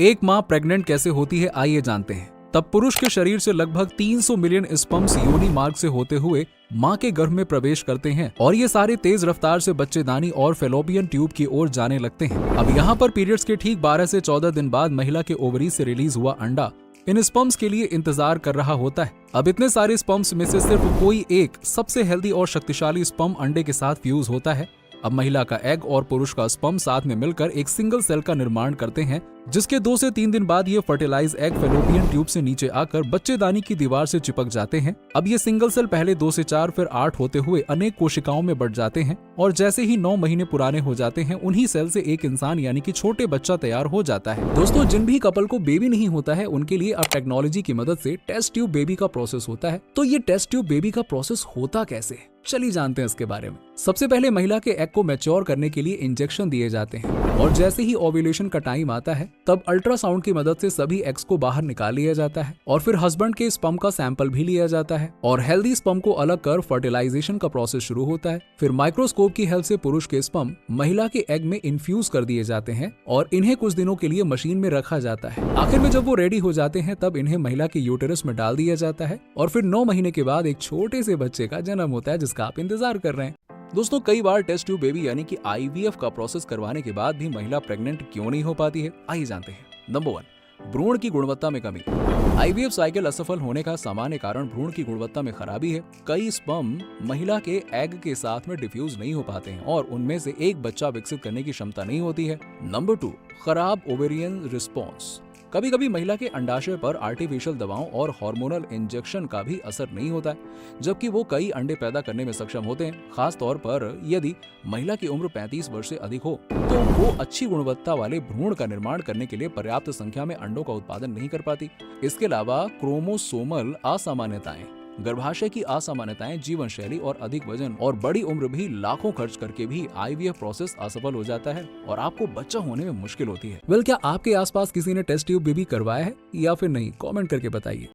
एक माँ प्रेग्नेंट कैसे होती है, आइए जानते हैं। तब पुरुष के शरीर से लगभग 300 मिलियन स्पर्म्स योनि मार्ग से होते हुए माँ के गर्भ में प्रवेश करते हैं और ये सारे तेज रफ्तार से बच्चेदानी और फेलोपियन ट्यूब की ओर जाने लगते हैं। अब यहाँ पर पीरियड्स के ठीक 12 से 14 दिन बाद महिला के ओवरी से रिलीज हुआ अंडा इन स्पर्म्स के लिए इंतजार कर रहा होता है। अब इतने सारे स्पर्म्स में से सिर्फ कोई एक सबसे हेल्दी और शक्तिशाली स्पर्म अंडे के साथ फ्यूज होता है। अब महिला का एग और पुरुष का स्पर्म साथ में मिलकर एक सिंगल सेल का निर्माण करते हैं, जिसके 2 से 3 दिन बाद ये फर्टिलाइज एग फेलोपियन ट्यूब से नीचे आकर बच्चेदानी की दीवार से चिपक जाते हैं। अब ये सिंगल सेल पहले 2 से 4 फिर 8 होते हुए अनेक कोशिकाओं में बढ़ जाते हैं और जैसे ही 9 महीने पुराने हो जाते हैं उन्हीं सेल से एक इंसान यानी कि छोटे बच्चा तैयार हो जाता है। दोस्तों, जिन भी कपल को बेबी नहीं होता है उनके लिए अब टेक्नोलॉजी की मदद से टेस्ट ट्यूब बेबी का प्रोसेस होता है। तो ये टेस्ट ट्यूब बेबी का प्रोसेस होता कैसे है, चलिए जानते हैं इसके बारे में। सबसे पहले महिला के एग को मैच्योर करने के लिए इंजेक्शन दिए जाते हैं और जैसे ही ओव्यूलेशन का टाइम आता है तब अल्ट्रासाउंड की मदद से सभी एग्स को बाहर निकाल लिया जाता है और फिर हस्बैंड के स्पर्म का सैंपल भी लिया जाता है और हेल्दी स्पर्म को अलग कर फर्टिलाइजेशन का प्रोसेस शुरू होता है। फिर माइक्रोस्कोप की हेल्प से पुरुष के स्पर्म महिला के एग में इन्फ्यूज कर दिए जाते हैं और इन्हें कुछ दिनों के लिए मशीन में रखा जाता है। आखिर में जब वो रेडी हो जाते हैं तब इन्हें महिला के यूटेरस में डाल दिया जाता है और फिर 9 महीने के बाद एक छोटे से बच्चे का जन्म होता है जिसका आप इंतजार कर रहे हैं। दोस्तों, कई बार टेस्ट ट्यूब बेबी यानी कि आईवीएफ का प्रोसेस करवाने के बाद भी महिला प्रेग्नेंट क्यों नहीं हो पाती है, आइए जानते हैं। नंबर 1, भ्रूण की गुणवत्ता में कमी। आईवीएफ साइकिल असफल होने का सामान्य कारण भ्रूण की गुणवत्ता में खराबी है। कई स्पर्म महिला के एग के साथ में डिफ्यूज नहीं हो पाते हैं और उनमें से एक बच्चा विकसित करने की क्षमता नहीं होती है। नंबर 2, खराब ओवेरियन रिस्पॉन्स। कभी कभी महिला के अंडाशय पर आर्टिफिशियल दवाओं और हार्मोनल इंजेक्शन का भी असर नहीं होता है, जबकि वो कई अंडे पैदा करने में सक्षम होते हैं। खास तौर पर यदि महिला की उम्र 35 वर्ष से अधिक हो तो वो अच्छी गुणवत्ता वाले भ्रूण का निर्माण करने के लिए पर्याप्त संख्या में अंडों का उत्पादन नहीं कर पाती। इसके अलावा क्रोमोसोमल असामान्यताएं, गर्भाशय की असामान्यताएं, जीवन शैली और अधिक वजन और बड़ी उम्र भी लाखों खर्च करके भी आईवीएफ प्रोसेस असफल हो जाता है और आपको बच्चा होने में मुश्किल होती है। क्या आपके आसपास किसी ने टेस्ट ट्यूब बेबी करवाया है या फिर नहीं, कमेंट करके बताइए।